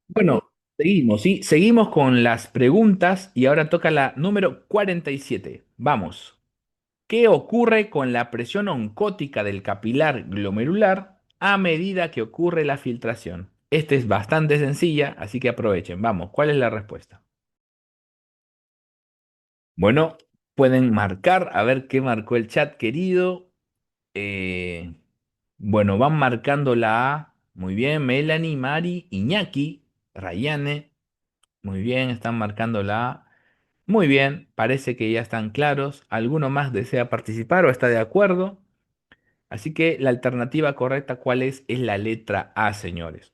Bueno, seguimos, ¿sí? Seguimos con las preguntas y ahora toca la número 47. Vamos. ¿Qué ocurre con la presión oncótica del capilar glomerular a medida que ocurre la filtración? Esta es bastante sencilla, así que aprovechen. Vamos, ¿cuál es la respuesta? Bueno, pueden marcar, a ver qué marcó el chat, querido. Eh, bueno, van marcando la A. Muy bien, Melanie, Mari, Iñaki, Rayane. Muy bien, están marcando la A. Muy bien, parece que ya están claros. ¿Alguno más desea participar o está de acuerdo? Así que la alternativa correcta, ¿cuál es? Es la letra A, señores.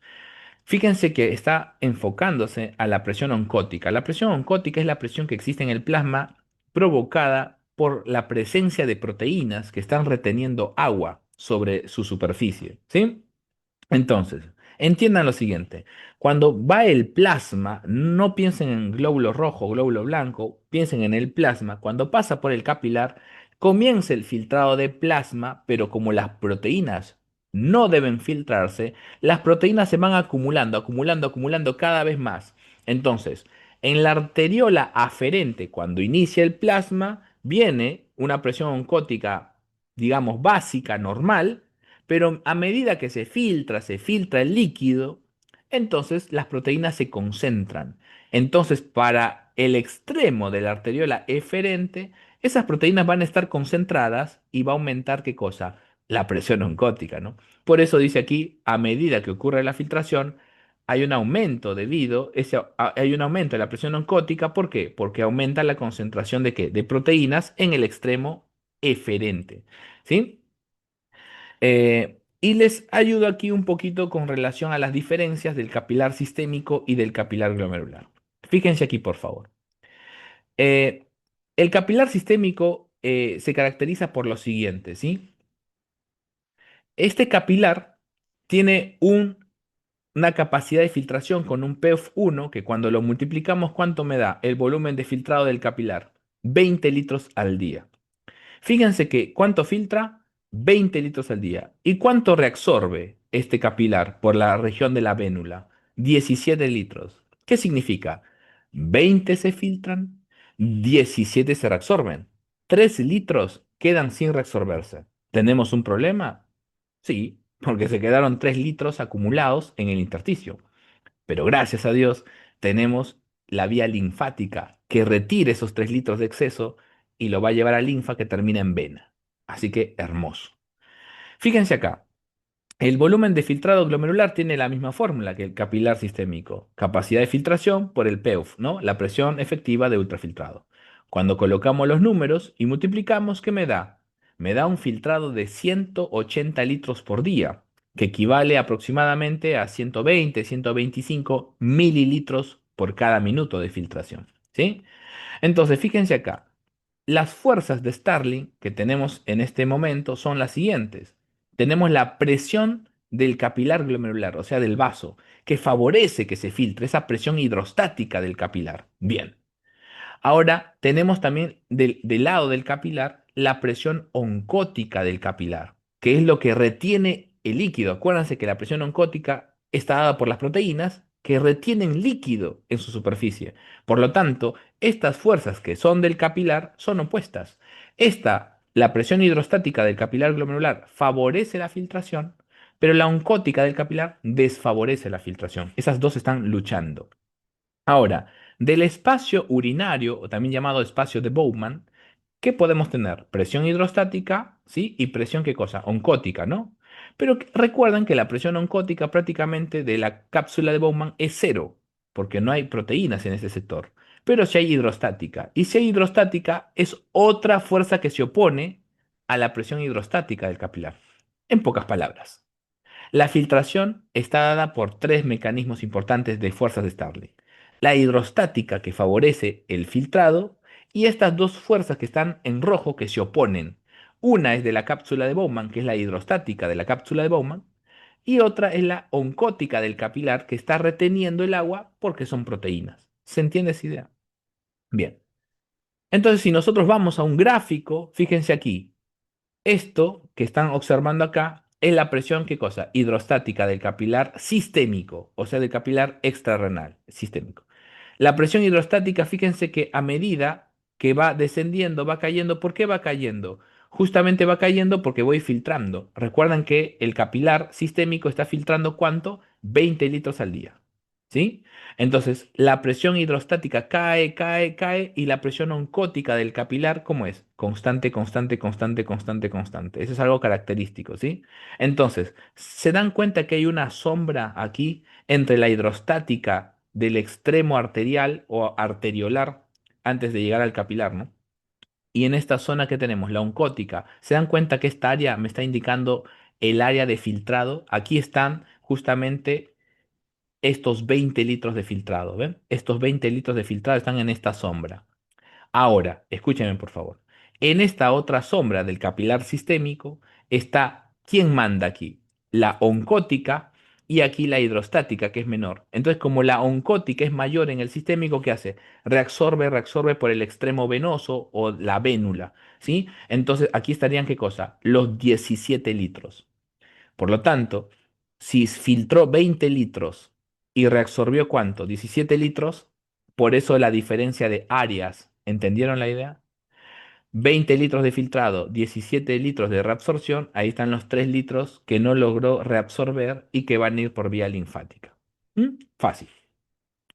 Fíjense que está enfocándose a la presión oncótica. La presión oncótica es la presión que existe en el plasma provocada por la presencia de proteínas que están reteniendo agua sobre su superficie, ¿sí? Entonces, entiendan lo siguiente. Cuando va el plasma, no piensen en glóbulo rojo, glóbulo blanco, piensen en el plasma. Cuando pasa por el capilar, comienza el filtrado de plasma, pero como las proteínas no deben filtrarse, las proteínas se van acumulando, acumulando, acumulando cada vez más. Entonces, en la arteriola aferente, cuando inicia el plasma, viene una presión oncótica, digamos, básica, normal, pero a medida que se filtra el líquido, entonces las proteínas se concentran. Entonces, para el extremo de la arteriola eferente, esas proteínas van a estar concentradas y va a aumentar ¿qué cosa? La presión oncótica, ¿no? Por eso dice aquí, a medida que ocurre la filtración, hay un aumento hay un aumento de la presión oncótica. ¿Por qué? Porque aumenta la concentración de ¿qué? De proteínas en el extremo eferente, ¿sí? Y les ayudo aquí un poquito con relación a las diferencias del capilar sistémico y del capilar glomerular. Fíjense aquí, por favor. Eh, el capilar sistémico se caracteriza por lo siguiente, ¿sí? Este capilar tiene una capacidad de filtración con un PEF1 que cuando lo multiplicamos, ¿cuánto me da? El volumen de filtrado del capilar. 20 litros al día. Fíjense que cuánto filtra, 20 litros al día. ¿Y cuánto reabsorbe este capilar por la región de la vénula? 17 litros. ¿Qué significa? 20 se filtran, 17 se reabsorben. 3 litros quedan sin reabsorberse. ¿Tenemos un problema? Sí, porque se quedaron 3 litros acumulados en el intersticio. Pero gracias a Dios tenemos la vía linfática que retire esos 3 litros de exceso y lo va a llevar a linfa que termina en vena. Así que hermoso. Fíjense acá, el volumen de filtrado glomerular tiene la misma fórmula que el capilar sistémico. Capacidad de filtración por el PEUF, ¿no? La presión efectiva de ultrafiltrado. Cuando colocamos los números y multiplicamos, ¿qué me da? Me da un filtrado de 180 litros por día, que equivale aproximadamente a 120, 125 mililitros por cada minuto de filtración, ¿sí? Entonces, fíjense acá. Las fuerzas de Starling que tenemos en este momento son las siguientes. Tenemos la presión del capilar glomerular, o sea, del vaso, que favorece que se filtre, esa presión hidrostática del capilar. Bien. Ahora tenemos también del lado del capilar la presión oncótica del capilar, que es lo que retiene el líquido. Acuérdense que la presión oncótica está dada por las proteínas que retienen líquido en su superficie. Por lo tanto, estas fuerzas que son del capilar son opuestas. La presión hidrostática del capilar glomerular favorece la filtración, pero la oncótica del capilar desfavorece la filtración. Esas dos están luchando. Ahora, del espacio urinario, o también llamado espacio de Bowman, ¿qué podemos tener? Presión hidrostática, ¿sí? Y presión, ¿qué cosa? Oncótica, ¿no? Pero recuerden que la presión oncótica prácticamente de la cápsula de Bowman es cero, porque no hay proteínas en ese sector. Pero si hay hidrostática. Y si hay hidrostática, es otra fuerza que se opone a la presión hidrostática del capilar. En pocas palabras. La filtración está dada por tres mecanismos importantes de fuerzas de Starling. La hidrostática que favorece el filtrado y estas dos fuerzas que están en rojo que se oponen. Una es de la cápsula de Bowman, que es la hidrostática de la cápsula de Bowman, y otra es la oncótica del capilar que está reteniendo el agua porque son proteínas. ¿Se entiende esa idea? Bien. Entonces, si nosotros vamos a un gráfico, fíjense aquí, esto que están observando acá es la presión, ¿qué cosa? Hidrostática del capilar sistémico, o sea, del capilar extrarrenal sistémico. La presión hidrostática, fíjense que a medida que va descendiendo, va cayendo. ¿Por qué va cayendo? Justamente va cayendo porque voy filtrando. Recuerdan que el capilar sistémico está filtrando ¿cuánto? 20 litros al día. ¿Sí? Entonces, la presión hidrostática cae, cae, cae y la presión oncótica del capilar, ¿cómo es? Constante, constante, constante, constante, constante. Eso es algo característico, ¿sí? Entonces, ¿se dan cuenta que hay una sombra aquí entre la hidrostática del extremo arterial o arteriolar antes de llegar al capilar, ¿no? Y en esta zona que tenemos, la oncótica, ¿se dan cuenta que esta área me está indicando el área de filtrado? Aquí están justamente estos 20 litros de filtrado, ¿ven? Estos 20 litros de filtrado están en esta sombra. Ahora, escúchenme por favor. En esta otra sombra del capilar sistémico está, ¿quién manda aquí? La oncótica y aquí la hidrostática, que es menor. Entonces, como la oncótica es mayor en el sistémico, ¿qué hace? Reabsorbe, reabsorbe por el extremo venoso o la vénula, ¿sí? Entonces, aquí estarían, ¿qué cosa? Los 17 litros. Por lo tanto, si filtró 20 litros y reabsorbió ¿cuánto? 17 litros, por eso la diferencia de áreas. ¿Entendieron la idea? 20 litros de filtrado, 17 litros de reabsorción, ahí están los 3 litros que no logró reabsorber y que van a ir por vía linfática. ¿Mm? Fácil.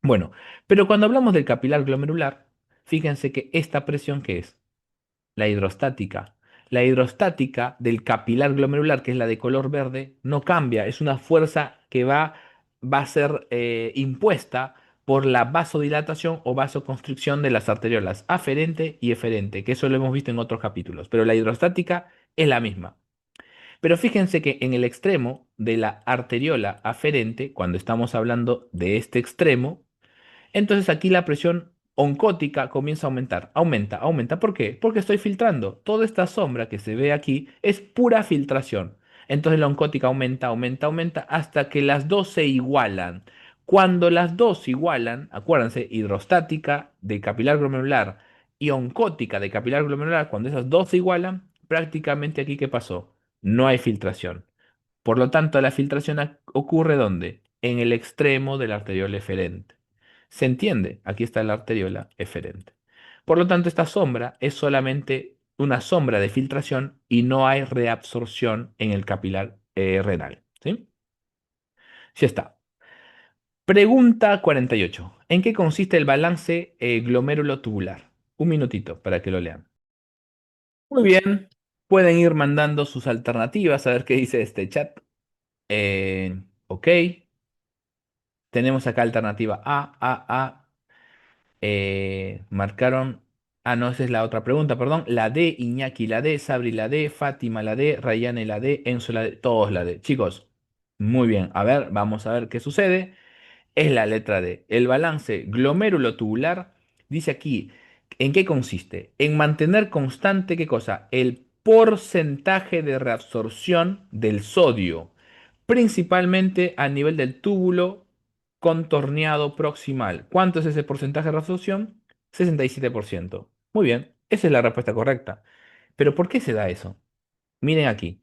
Bueno, pero cuando hablamos del capilar glomerular, fíjense que esta presión, ¿qué es? La hidrostática. La hidrostática del capilar glomerular, que es la de color verde, no cambia. Es una fuerza que va a ser impuesta por la vasodilatación o vasoconstricción de las arteriolas aferente y eferente, que eso lo hemos visto en otros capítulos. Pero la hidrostática es la misma. Pero fíjense que en el extremo de la arteriola aferente, cuando estamos hablando de este extremo, entonces aquí la presión oncótica comienza a aumentar, aumenta, aumenta. ¿Por qué? Porque estoy filtrando. Toda esta sombra que se ve aquí es pura filtración. Entonces la oncótica aumenta, aumenta, aumenta hasta que las dos se igualan. Cuando las dos se igualan, acuérdense, hidrostática de capilar glomerular y oncótica de capilar glomerular, cuando esas dos se igualan, prácticamente aquí ¿qué pasó? No hay filtración. Por lo tanto, la filtración ocurre ¿dónde? En el extremo de la arteriola eferente. ¿Se entiende? Aquí está la arteriola eferente. Por lo tanto, esta sombra es solamente una sombra de filtración y no hay reabsorción en el capilar renal. ¿Sí? Ya está. Pregunta 48. ¿En qué consiste el balance glomérulo tubular? Un minutito para que lo lean. Muy bien. Pueden ir mandando sus alternativas a ver qué dice este chat. Ok. Tenemos acá alternativa A. Marcaron. Ah, no, esa es la otra pregunta, perdón. La D, Iñaki la D, Sabri la D, Fátima la D, Rayane la D, Enzo la D, todos la D. Chicos, muy bien. A ver, vamos a ver qué sucede. Es la letra D. El balance glomérulo tubular dice aquí, ¿en qué consiste? En mantener constante, ¿qué cosa? El porcentaje de reabsorción del sodio, principalmente a nivel del túbulo contorneado proximal. ¿Cuánto es ese porcentaje de reabsorción? 67%. Muy bien, esa es la respuesta correcta. Pero ¿por qué se da eso? Miren aquí.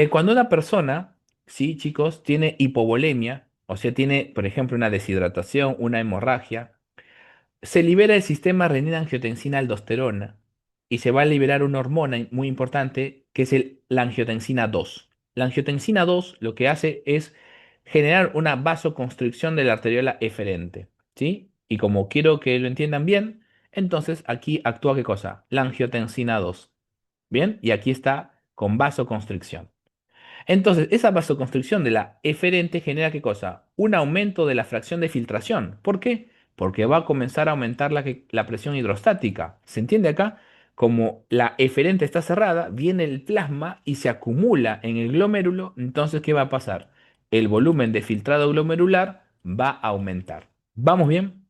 Cuando una persona, sí, chicos, tiene hipovolemia, o sea, tiene, por ejemplo, una deshidratación, una hemorragia, se libera el sistema renina-angiotensina-aldosterona y se va a liberar una hormona muy importante que es la angiotensina 2. La angiotensina 2 lo que hace es generar una vasoconstricción de la arteriola eferente, ¿sí? Y como quiero que lo entiendan bien, entonces aquí actúa ¿qué cosa? La angiotensina 2. ¿Bien? Y aquí está con vasoconstricción. Entonces, esa vasoconstricción de la eferente genera ¿qué cosa? Un aumento de la fracción de filtración. ¿Por qué? Porque va a comenzar a aumentar la presión hidrostática. ¿Se entiende acá? Como la eferente está cerrada, viene el plasma y se acumula en el glomérulo. Entonces, ¿qué va a pasar? El volumen de filtrado glomerular va a aumentar. ¿Vamos bien?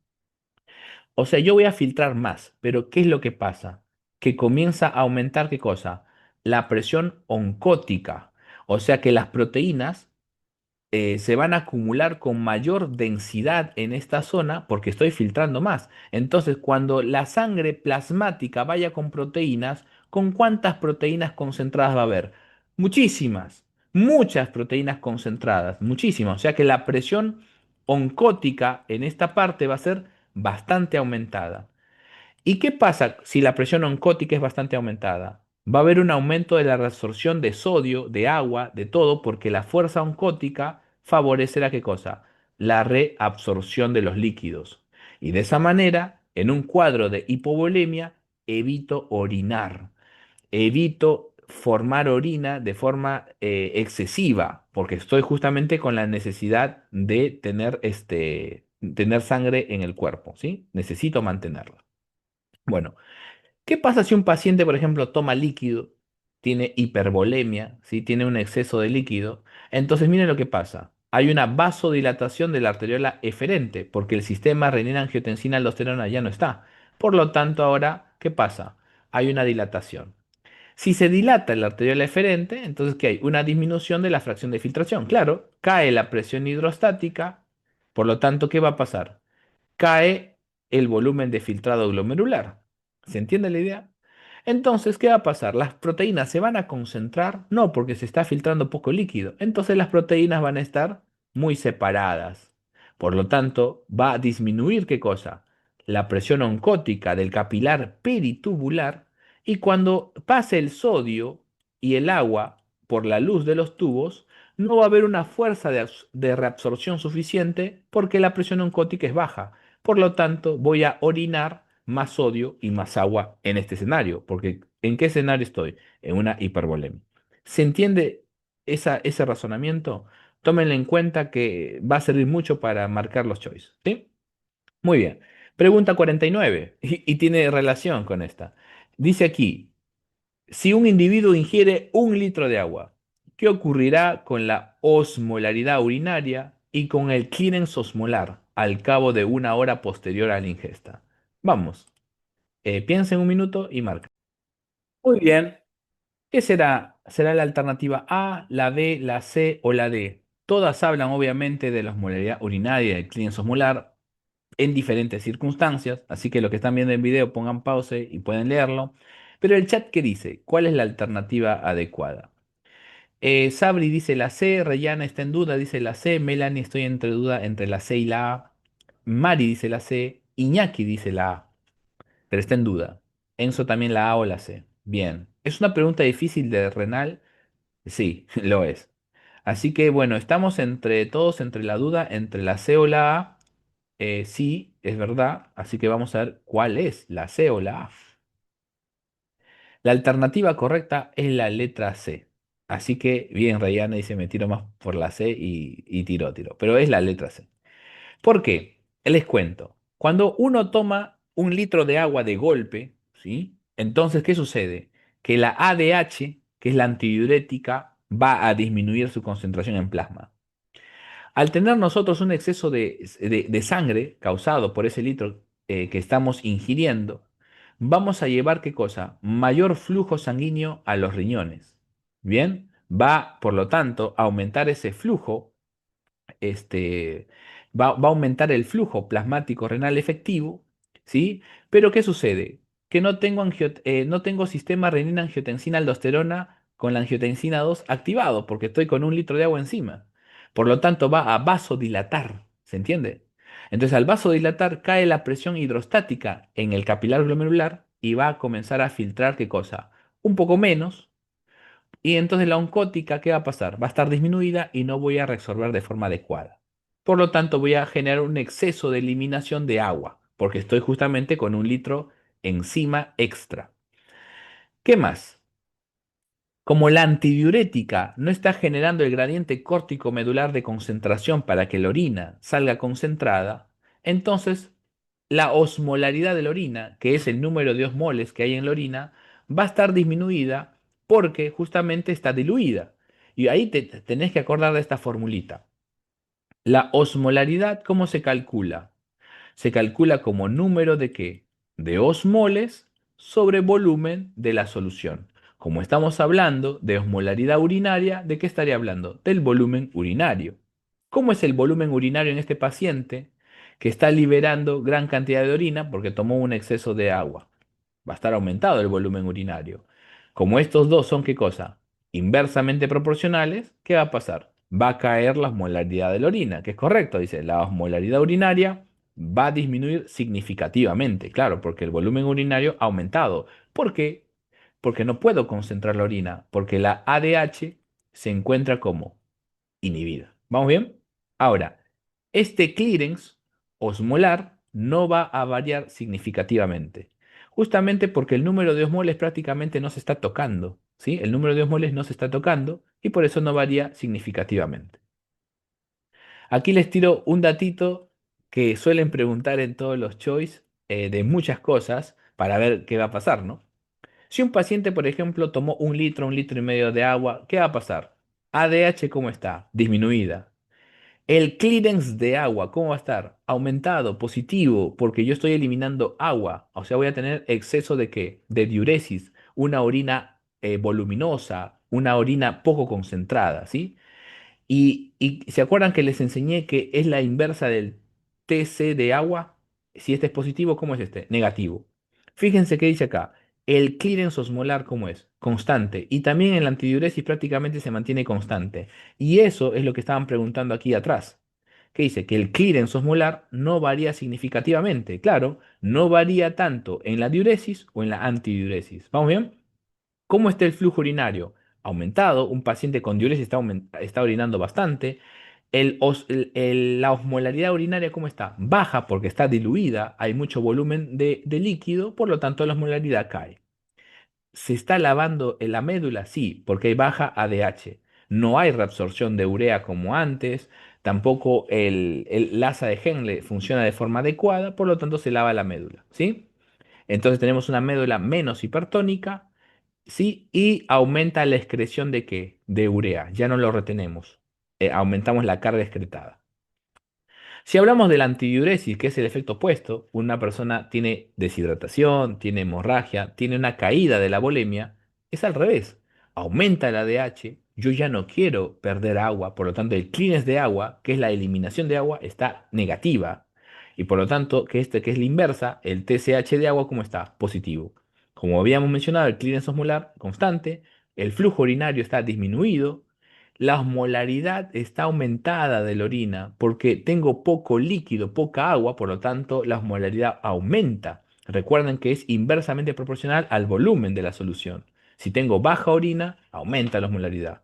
O sea, yo voy a filtrar más, pero ¿qué es lo que pasa? Que comienza a aumentar ¿qué cosa? La presión oncótica. O sea que las proteínas se van a acumular con mayor densidad en esta zona porque estoy filtrando más. Entonces, cuando la sangre plasmática vaya con proteínas, ¿con cuántas proteínas concentradas va a haber? Muchísimas, muchas proteínas concentradas, muchísimas. O sea que la presión oncótica en esta parte va a ser bastante aumentada. ¿Y qué pasa si la presión oncótica es bastante aumentada? Va a haber un aumento de la reabsorción de sodio, de agua, de todo, porque la fuerza oncótica favorecerá ¿qué cosa? La reabsorción de los líquidos. Y de esa manera, en un cuadro de hipovolemia, evito orinar, evito formar orina de forma excesiva, porque estoy justamente con la necesidad de tener sangre en el cuerpo, ¿sí? Necesito mantenerla. Bueno, ¿qué pasa si un paciente, por ejemplo, toma líquido, tiene hipervolemia, ¿sí? Tiene un exceso de líquido? Entonces, miren lo que pasa. Hay una vasodilatación de la arteriola eferente, porque el sistema renina-angiotensina-aldosterona ya no está. Por lo tanto, ahora, ¿qué pasa? Hay una dilatación. Si se dilata la arteriola eferente, entonces, ¿qué hay? Una disminución de la fracción de filtración. Claro, cae la presión hidrostática, por lo tanto, ¿qué va a pasar? Cae el volumen de filtrado glomerular. ¿Se entiende la idea? Entonces, ¿qué va a pasar? Las proteínas se van a concentrar, no porque se está filtrando poco líquido. Entonces las proteínas van a estar muy separadas. Por lo tanto, va a disminuir ¿qué cosa? La presión oncótica del capilar peritubular y cuando pase el sodio y el agua por la luz de los tubos, no va a haber una fuerza de reabsorción suficiente porque la presión oncótica es baja. Por lo tanto, voy a orinar más sodio y más agua en este escenario, porque ¿en qué escenario estoy? En una hipervolemia. ¿Se entiende ese razonamiento? Tómenlo en cuenta que va a servir mucho para marcar los choices, ¿sí? Muy bien. Pregunta 49 y tiene relación con esta. Dice aquí, si un individuo ingiere 1 litro de agua, ¿qué ocurrirá con la osmolaridad urinaria y con el clearance osmolar al cabo de 1 hora posterior a la ingesta? Vamos, piensa en un minuto y marca. Muy bien. ¿Qué será? ¿Será la alternativa A, la B, la C o la D? Todas hablan obviamente de la osmolaridad urinaria y del clearance osmolar en diferentes circunstancias, así que los que están viendo el video pongan pause y pueden leerlo. Pero el chat, ¿qué dice? ¿Cuál es la alternativa adecuada? Sabri dice la C, Rayana está en duda, dice la C, Melanie estoy entre duda entre la C y la A, Mari dice la C, Iñaki dice la A, pero está en duda. Enzo también la A o la C. Bien, ¿es una pregunta difícil de renal? Sí, lo es. Así que bueno, estamos entre todos entre la duda entre la C o la A. Sí, es verdad, así que vamos a ver cuál es la C o la A. La alternativa correcta es la letra C. Así que, bien, Rayana dice, me tiro más por la C y tiro. Pero es la letra C. ¿Por qué? Les cuento. Cuando uno toma 1 litro de agua de golpe, ¿sí? Entonces, ¿qué sucede? Que la ADH, que es la antidiurética, va a disminuir su concentración en plasma. Al tener nosotros un exceso de sangre causado por ese litro que estamos ingiriendo, vamos a llevar ¿qué cosa? Mayor flujo sanguíneo a los riñones. Bien, va por lo tanto a aumentar ese flujo, este, va a aumentar el flujo plasmático renal efectivo, ¿sí? Pero ¿qué sucede? Que no tengo sistema renina-angiotensina-aldosterona con la angiotensina 2 activado, porque estoy con 1 litro de agua encima. Por lo tanto, va a vasodilatar, ¿se entiende? Entonces, al vasodilatar, cae la presión hidrostática en el capilar glomerular y va a comenzar a filtrar, ¿qué cosa? Un poco menos, y entonces la oncótica, ¿qué va a pasar? Va a estar disminuida y no voy a resolver de forma adecuada. Por lo tanto, voy a generar un exceso de eliminación de agua, porque estoy justamente con 1 litro encima extra. ¿Qué más? Como la antidiurética no está generando el gradiente córtico medular de concentración para que la orina salga concentrada, entonces la osmolaridad de la orina, que es el número de osmoles que hay en la orina, va a estar disminuida porque justamente está diluida. Y ahí tenés que acordar de esta formulita. La osmolaridad, ¿cómo se calcula? Se calcula como número de qué? De osmoles sobre volumen de la solución. Como estamos hablando de osmolaridad urinaria, ¿de qué estaría hablando? Del volumen urinario. ¿Cómo es el volumen urinario en este paciente que está liberando gran cantidad de orina porque tomó un exceso de agua? Va a estar aumentado el volumen urinario. Como estos dos son, ¿qué cosa? inversamente proporcionales, ¿qué va a pasar? Va a caer la osmolaridad de la orina, que es correcto, dice, la osmolaridad urinaria va a disminuir significativamente, claro, porque el volumen urinario ha aumentado. ¿Por qué? Porque no puedo concentrar la orina, porque la ADH se encuentra como inhibida. ¿Vamos bien? Ahora, este clearance osmolar no va a variar significativamente, justamente porque el número de osmoles prácticamente no se está tocando, ¿sí? El número de osmoles no se está tocando y por eso no varía significativamente. Aquí les tiro un datito que suelen preguntar en todos los choice de muchas cosas para ver qué va a pasar, ¿no? Si un paciente, por ejemplo, tomó un litro y medio de agua, ¿qué va a pasar? ADH, ¿cómo está? Disminuida. El clearance de agua, ¿cómo va a estar? Aumentado, positivo, porque yo estoy eliminando agua. O sea, voy a tener exceso de qué? De diuresis, una orina voluminosa, una orina poco concentrada, ¿sí? Y ¿se acuerdan que les enseñé que es la inversa del TC de agua? Si este es positivo, ¿cómo es este? Negativo. Fíjense qué dice acá. El clearance osmolar, ¿cómo es? Constante. Y también en la antidiuresis prácticamente se mantiene constante. Y eso es lo que estaban preguntando aquí atrás. Que dice que el clearance osmolar no varía significativamente. Claro, no varía tanto en la diuresis o en la antidiuresis. ¿Vamos bien? ¿Cómo está el flujo urinario? Aumentado, un paciente con diuresis está orinando bastante. La osmolaridad urinaria, ¿cómo está? Baja porque está diluida, hay mucho volumen de líquido, por lo tanto la osmolaridad cae. ¿Se está lavando en la médula? Sí, porque hay baja ADH. No hay reabsorción de urea como antes, tampoco el asa de Henle funciona de forma adecuada, por lo tanto se lava la médula, ¿sí? Entonces tenemos una médula menos hipertónica. Sí, y aumenta la excreción de qué? De urea, ya no lo retenemos. Aumentamos la carga excretada. Si hablamos de la antidiuresis, que es el efecto opuesto, una persona tiene deshidratación, tiene hemorragia, tiene una caída de la volemia, es al revés. Aumenta el ADH, yo ya no quiero perder agua, por lo tanto el clearance de agua, que es la eliminación de agua, está negativa. Y por lo tanto, que es la inversa, el TSH de agua, ¿cómo está? Positivo. Como habíamos mencionado, el clearance osmolar constante, el flujo urinario está disminuido, la osmolaridad está aumentada de la orina porque tengo poco líquido, poca agua, por lo tanto la osmolaridad aumenta. Recuerden que es inversamente proporcional al volumen de la solución. Si tengo baja orina, aumenta la osmolaridad.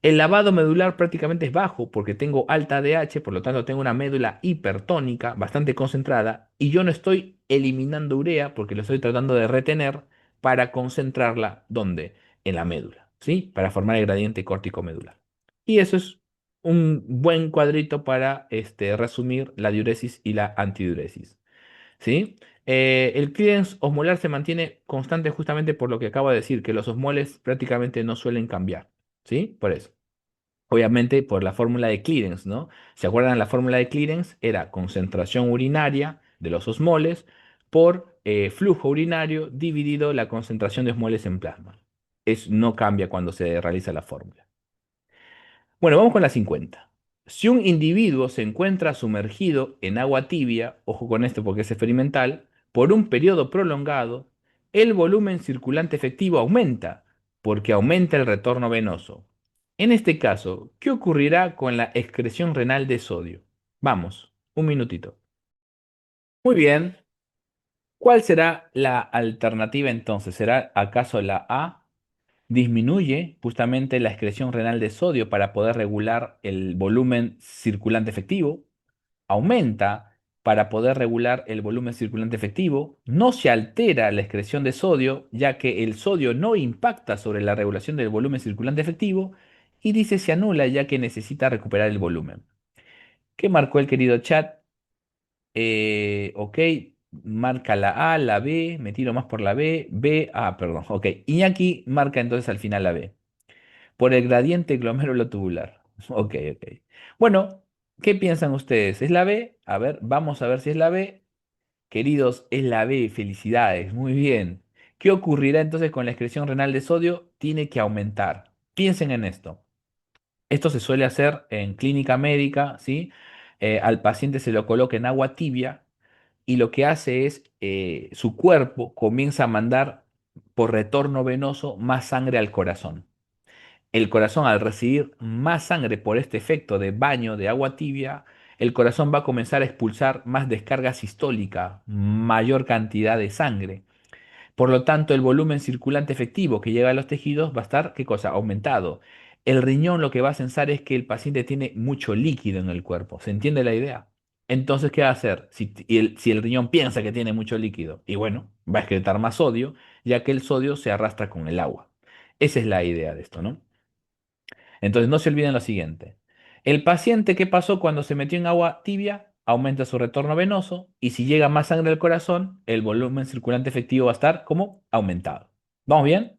El lavado medular prácticamente es bajo porque tengo alta ADH, por lo tanto tengo una médula hipertónica, bastante concentrada, y yo no estoy eliminando urea porque lo estoy tratando de retener para concentrarla, ¿dónde? En la médula, ¿sí? Para formar el gradiente córtico medular. Y eso es un buen cuadrito para resumir la diuresis y la antidiuresis, ¿sí? El clearance osmolar se mantiene constante justamente por lo que acabo de decir, que los osmoles prácticamente no suelen cambiar, ¿sí? Por eso. Obviamente por la fórmula de clearance, ¿no? ¿Se acuerdan? La fórmula de clearance era concentración urinaria de los osmoles por flujo urinario dividido la concentración de osmoles en plasma. No cambia cuando se realiza la fórmula. Bueno, vamos con la 50. Si un individuo se encuentra sumergido en agua tibia, ojo con esto porque es experimental, por un periodo prolongado, el volumen circulante efectivo aumenta porque aumenta el retorno venoso. En este caso, ¿qué ocurrirá con la excreción renal de sodio? Vamos, un minutito. Muy bien. ¿Cuál será la alternativa entonces? ¿Será acaso la A? Disminuye justamente la excreción renal de sodio para poder regular el volumen circulante efectivo, aumenta para poder regular el volumen circulante efectivo, no se altera la excreción de sodio, ya que el sodio no impacta sobre la regulación del volumen circulante efectivo, y dice se anula ya que necesita recuperar el volumen. ¿Qué marcó el querido chat? Ok, marca la A, la B, me tiro más por la perdón, ok. Iñaki marca entonces al final la B. Por el gradiente glomerulotubular. Ok, ok. Bueno, ¿qué piensan ustedes? ¿Es la B? A ver, vamos a ver si es la B. Queridos, es la B. Felicidades. Muy bien. ¿Qué ocurrirá entonces con la excreción renal de sodio? Tiene que aumentar. Piensen en esto. Esto se suele hacer en clínica médica, ¿sí? Al paciente se lo coloca en agua tibia y lo que hace es su cuerpo comienza a mandar por retorno venoso más sangre al corazón. El corazón, al recibir más sangre por este efecto de baño de agua tibia, el corazón va a comenzar a expulsar más descarga sistólica, mayor cantidad de sangre. Por lo tanto, el volumen circulante efectivo que llega a los tejidos va a estar, ¿qué cosa? Aumentado. El riñón lo que va a censar es que el paciente tiene mucho líquido en el cuerpo. ¿Se entiende la idea? Entonces, ¿qué va a hacer? Si el riñón piensa que tiene mucho líquido, y bueno, va a excretar más sodio, ya que el sodio se arrastra con el agua. Esa es la idea de esto, ¿no? Entonces, no se olviden lo siguiente. El paciente, ¿qué pasó cuando se metió en agua tibia? Aumenta su retorno venoso y si llega más sangre al corazón, el volumen circulante efectivo va a estar como aumentado. ¿Vamos bien?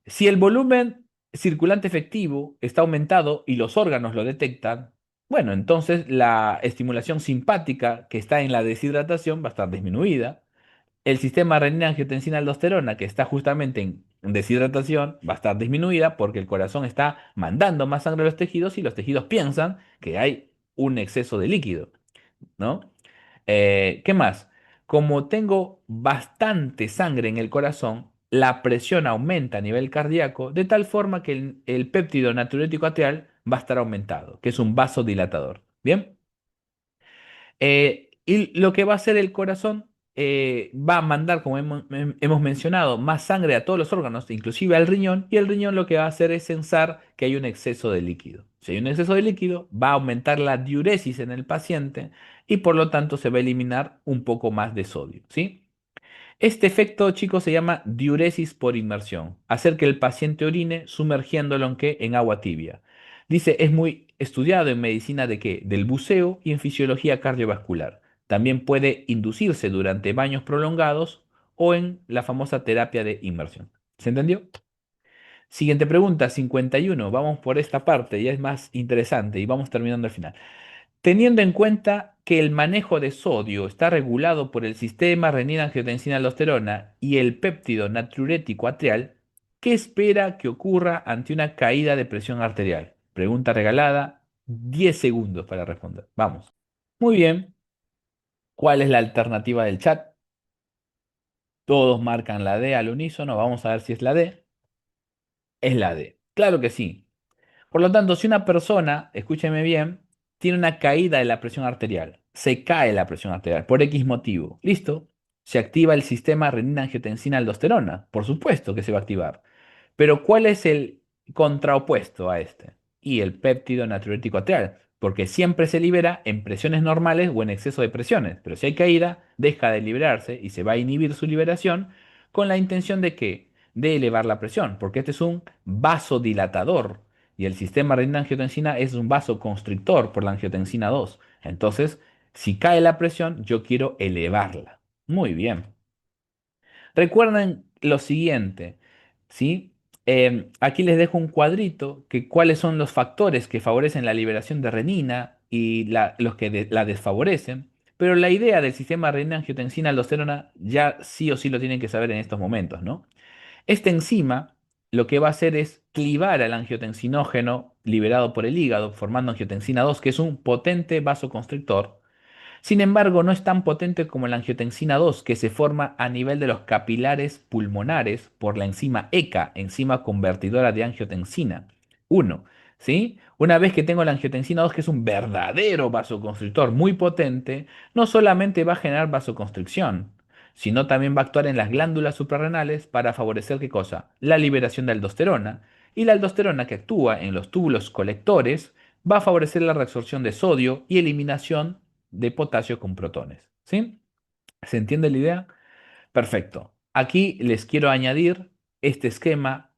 Si el volumen circulante efectivo está aumentado y los órganos lo detectan, bueno, entonces la estimulación simpática que está en la deshidratación va a estar disminuida. El sistema renina-angiotensina-aldosterona, que está justamente en deshidratación, va a estar disminuida porque el corazón está mandando más sangre a los tejidos y los tejidos piensan que hay un exceso de líquido, ¿no? ¿Qué más? Como tengo bastante sangre en el corazón, la presión aumenta a nivel cardíaco de tal forma que el péptido natriurético atrial va a estar aumentado, que es un vasodilatador. ¿Bien? Y lo que va a hacer el corazón va a mandar, como hemos mencionado, más sangre a todos los órganos, inclusive al riñón, y el riñón lo que va a hacer es sensar que hay un exceso de líquido. Si hay un exceso de líquido, va a aumentar la diuresis en el paciente y por lo tanto se va a eliminar un poco más de sodio, ¿sí? Este efecto, chicos, se llama diuresis por inmersión. Hacer que el paciente orine sumergiéndolo en qué? En agua tibia. Dice, es muy estudiado en medicina de qué? Del buceo y en fisiología cardiovascular. También puede inducirse durante baños prolongados o en la famosa terapia de inmersión. ¿Se entendió? Siguiente pregunta, 51. Vamos por esta parte, ya es más interesante y vamos terminando al final. Teniendo en cuenta que el manejo de sodio está regulado por el sistema renina-angiotensina-aldosterona y el péptido natriurético atrial, ¿qué espera que ocurra ante una caída de presión arterial? Pregunta regalada, 10 segundos para responder. Vamos. Muy bien. ¿Cuál es la alternativa del chat? Todos marcan la D al unísono. Vamos a ver si es la D. Es la D. Claro que sí. Por lo tanto, si una persona, escúcheme bien, tiene una caída de la presión arterial, se cae la presión arterial por X motivo, listo, se activa el sistema renina-angiotensina-aldosterona, por supuesto que se va a activar. Pero ¿cuál es el contraopuesto a este? Y el péptido natriurético atrial, porque siempre se libera en presiones normales o en exceso de presiones, pero si hay caída, deja de liberarse y se va a inhibir su liberación con la intención de que de elevar la presión, porque este es un vasodilatador y el sistema renina-angiotensina es un vasoconstrictor por la angiotensina 2. Entonces, si cae la presión, yo quiero elevarla. Muy bien. Recuerden lo siguiente, ¿sí? Aquí les dejo un cuadrito que cuáles son los factores que favorecen la liberación de renina y los que la desfavorecen. Pero la idea del sistema renina-angiotensina-aldosterona ya sí o sí lo tienen que saber en estos momentos, ¿no? Esta enzima lo que va a hacer es clivar al angiotensinógeno liberado por el hígado, formando angiotensina 2, que es un potente vasoconstrictor. Sin embargo, no es tan potente como la angiotensina 2, que se forma a nivel de los capilares pulmonares por la enzima ECA, enzima convertidora de angiotensina 1. ¿Sí? Una vez que tengo la angiotensina 2, que es un verdadero vasoconstrictor muy potente, no solamente va a generar vasoconstricción, sino también va a actuar en las glándulas suprarrenales para favorecer ¿qué cosa? La liberación de aldosterona. Y la aldosterona que actúa en los túbulos colectores va a favorecer la reabsorción de sodio y eliminación de potasio con protones. ¿Sí? ¿Se entiende la idea? Perfecto. Aquí les quiero añadir este esquema.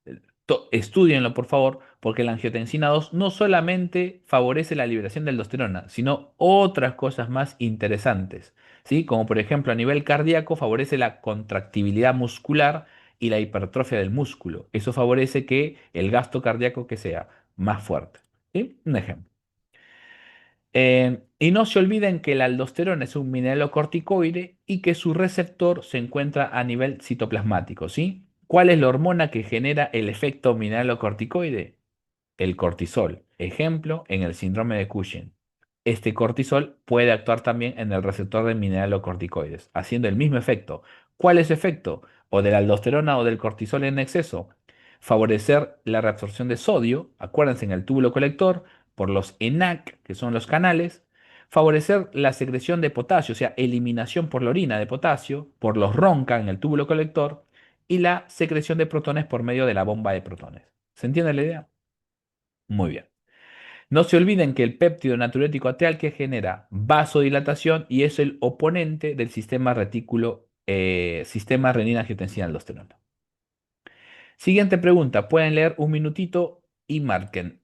Estudienlo, por favor, porque la angiotensina 2 no solamente favorece la liberación de aldosterona, sino otras cosas más interesantes, ¿sí? Como por ejemplo a nivel cardíaco favorece la contractibilidad muscular y la hipertrofia del músculo. Eso favorece que el gasto cardíaco que sea más fuerte. ¿Sí? Un ejemplo. Y no se olviden que la aldosterona es un mineralocorticoide y que su receptor se encuentra a nivel citoplasmático, ¿sí? ¿Cuál es la hormona que genera el efecto mineralocorticoide? El cortisol. Ejemplo, en el síndrome de Cushing. Este cortisol puede actuar también en el receptor de mineralocorticoides, haciendo el mismo efecto. ¿Cuál es su efecto? ¿O de la aldosterona o del cortisol en exceso? favorecer la reabsorción de sodio, acuérdense en el túbulo colector, por los ENaC, que son los canales, favorecer la secreción de potasio, o sea, eliminación por la orina de potasio, por los RONCA en el túbulo colector, y la secreción de protones por medio de la bomba de protones. ¿Se entiende la idea? Muy bien. No se olviden que el péptido natriurético atrial que genera vasodilatación y es el oponente del sistema retículo, sistema renina-angiotensina-aldosterona. Siguiente pregunta. Pueden leer un minutito y marquen.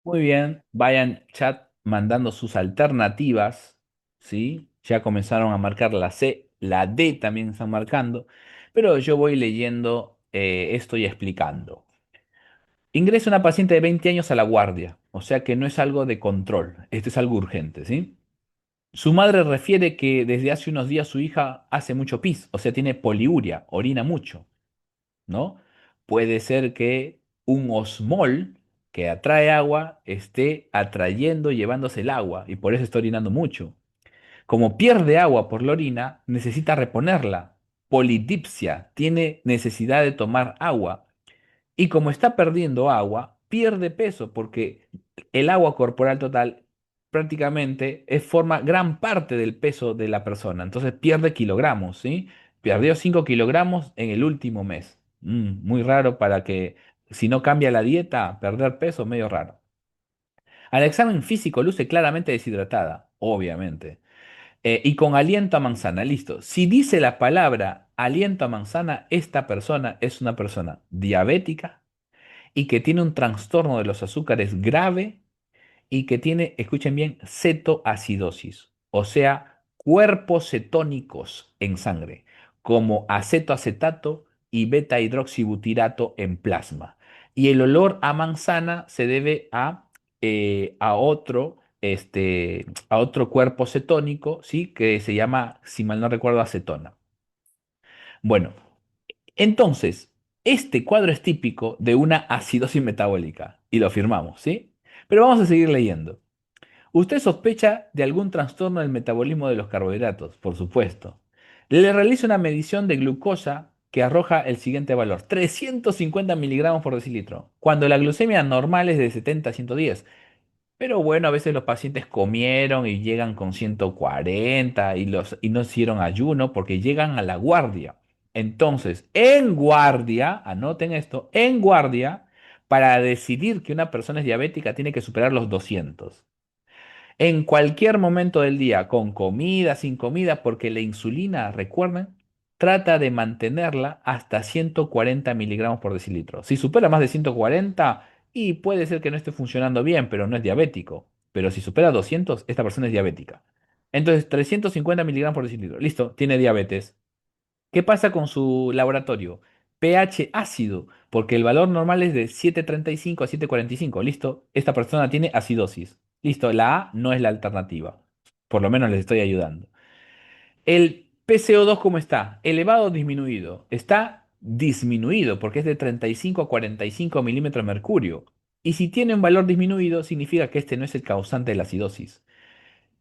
Muy bien. Vayan chat mandando sus alternativas. ¿Sí? Ya comenzaron a marcar la C, la D también están marcando. Pero yo voy leyendo esto y explicando. Ingresa una paciente de 20 años a la guardia, o sea que no es algo de control, esto es algo urgente, ¿sí? Su madre refiere que desde hace unos días su hija hace mucho pis, o sea, tiene poliuria, orina mucho, ¿no? Puede ser que un osmol que atrae agua esté atrayendo, llevándose el agua, y por eso está orinando mucho. Como pierde agua por la orina, necesita reponerla. Polidipsia, tiene necesidad de tomar agua. Y como está perdiendo agua, pierde peso porque el agua corporal total prácticamente forma gran parte del peso de la persona. Entonces pierde kilogramos, ¿sí? Perdió 5 kilogramos en el último mes. Muy raro para que, si no cambia la dieta, perder peso, medio raro. Al examen físico luce claramente deshidratada, obviamente. Y con aliento a manzana, listo. Si dice la palabra aliento a manzana, esta persona es una persona diabética y que tiene un trastorno de los azúcares grave y que tiene, escuchen bien, cetoacidosis, o sea, cuerpos cetónicos en sangre, como acetoacetato y beta hidroxibutirato en plasma. Y el olor a manzana se debe a otro cuerpo cetónico, ¿sí? Que se llama, si mal no recuerdo, acetona. Bueno, entonces, este cuadro es típico de una acidosis metabólica y lo afirmamos, ¿sí? Pero vamos a seguir leyendo. Usted sospecha de algún trastorno del metabolismo de los carbohidratos, por supuesto. Le realiza una medición de glucosa que arroja el siguiente valor, 350 miligramos por decilitro, cuando la glucemia normal es de 70 a 110. Pero bueno, a veces los pacientes comieron y llegan con 140 y no hicieron ayuno porque llegan a la guardia. Entonces, en guardia, anoten esto, en guardia, para decidir que una persona es diabética tiene que superar los 200 en cualquier momento del día, con comida, sin comida, porque la insulina, recuerden, trata de mantenerla hasta 140 miligramos por decilitro. Si supera más de 140, y puede ser que no esté funcionando bien, pero no es diabético. Pero si supera 200, esta persona es diabética. Entonces, 350 miligramos por decilitro. Listo, tiene diabetes. ¿Qué pasa con su laboratorio? pH ácido, porque el valor normal es de 7,35 a 7,45. Listo, esta persona tiene acidosis. Listo, la A no es la alternativa. Por lo menos les estoy ayudando. El PCO2, ¿cómo está? ¿Elevado o disminuido? Está disminuido porque es de 35 a 45 milímetros de mercurio. Y si tiene un valor disminuido, significa que este no es el causante de la acidosis.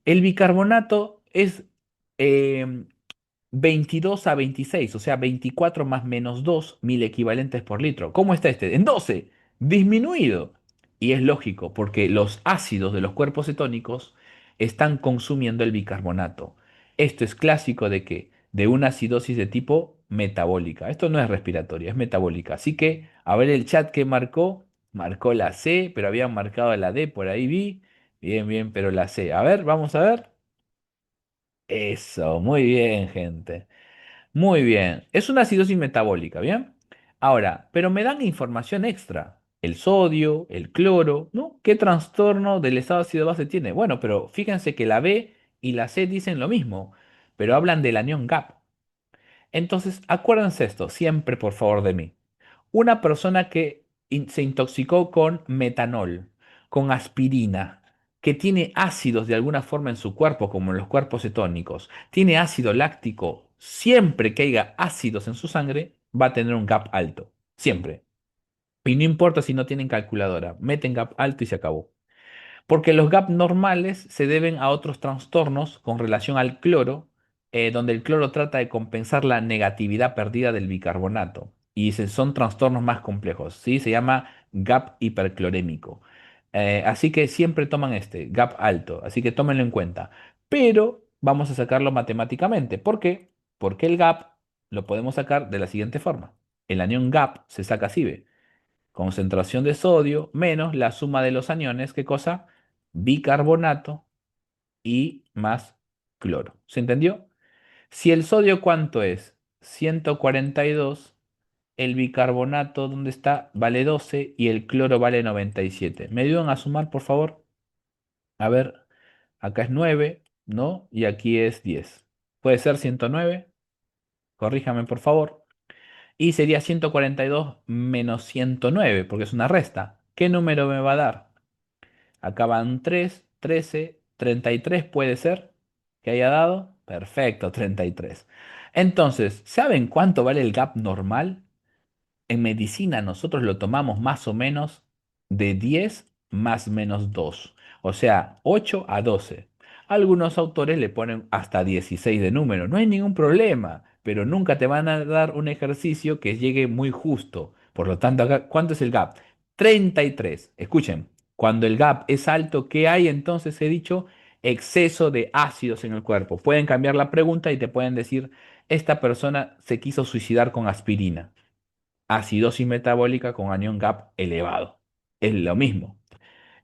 El bicarbonato es em, 22 a 26, o sea, 24 más menos 2 mil equivalentes por litro. ¿Cómo está este? En 12, disminuido. Y es lógico, porque los ácidos de los cuerpos cetónicos están consumiendo el bicarbonato. Esto es clásico de que de una acidosis de tipo metabólica. Esto no es respiratoria, es metabólica. Así que, a ver el chat que marcó. Marcó la C, pero habían marcado la D, por ahí vi. Bien, bien, pero la C. A ver, vamos a ver. Eso, muy bien, gente. Muy bien, es una acidosis metabólica, ¿bien? Ahora, pero me dan información extra. El sodio, el cloro, ¿no? ¿Qué trastorno del estado ácido base tiene? Bueno, pero fíjense que la B y la C dicen lo mismo, pero hablan del anión GAP. Entonces, acuérdense esto, siempre por favor de mí. Una persona que se intoxicó con metanol, con aspirina, que tiene ácidos de alguna forma en su cuerpo, como en los cuerpos cetónicos, tiene ácido láctico, siempre que haya ácidos en su sangre, va a tener un GAP alto. Siempre. Y no importa si no tienen calculadora, meten GAP alto y se acabó. Porque los GAP normales se deben a otros trastornos con relación al cloro, donde el cloro trata de compensar la negatividad perdida del bicarbonato. y son trastornos más complejos, ¿sí? Se llama gap hiperclorémico. Así que siempre toman este, gap alto, así que tómenlo en cuenta. Pero vamos a sacarlo matemáticamente. ¿Por qué? Porque el gap lo podemos sacar de la siguiente forma. El anión gap se saca así, ¿ve? Concentración de sodio menos la suma de los aniones, ¿qué cosa? Bicarbonato y más cloro. ¿Se entendió? Si el sodio, ¿cuánto es? 142. El bicarbonato, ¿dónde está? Vale 12 y el cloro vale 97. ¿Me ayudan a sumar, por favor? A ver, acá es 9, ¿no? Y aquí es 10. ¿Puede ser 109? Corríjame, por favor. Y sería 142 menos 109, porque es una resta. ¿Qué número me va a dar? Acá van 3, 13, 33 puede ser que haya dado. Perfecto, 33. Entonces, ¿saben cuánto vale el gap normal? En medicina nosotros lo tomamos más o menos de 10 más menos 2, o sea, 8 a 12. Algunos autores le ponen hasta 16 de número, no hay ningún problema, pero nunca te van a dar un ejercicio que llegue muy justo. Por lo tanto, acá, ¿cuánto es el gap? 33. Escuchen, cuando el gap es alto, ¿qué hay entonces? He dicho exceso de ácidos en el cuerpo. Pueden cambiar la pregunta y te pueden decir, esta persona se quiso suicidar con aspirina. Acidosis metabólica con anión GAP elevado. Es lo mismo.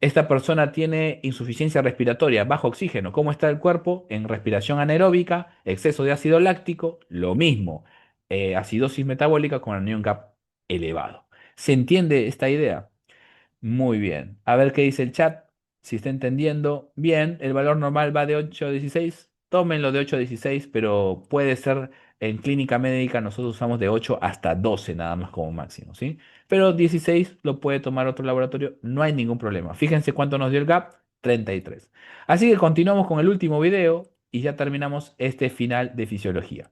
Esta persona tiene insuficiencia respiratoria, bajo oxígeno. ¿Cómo está el cuerpo? En respiración anaeróbica, exceso de ácido láctico, lo mismo. Acidosis metabólica con anión GAP elevado. ¿Se entiende esta idea? Muy bien. A ver qué dice el chat. Si está entendiendo bien, el valor normal va de 8 a 16. Tómenlo de 8 a 16, pero puede ser en clínica médica nosotros usamos de 8 hasta 12 nada más como máximo, ¿sí? Pero 16 lo puede tomar otro laboratorio, no hay ningún problema. Fíjense cuánto nos dio el gap, 33. Así que continuamos con el último video y ya terminamos este final de fisiología.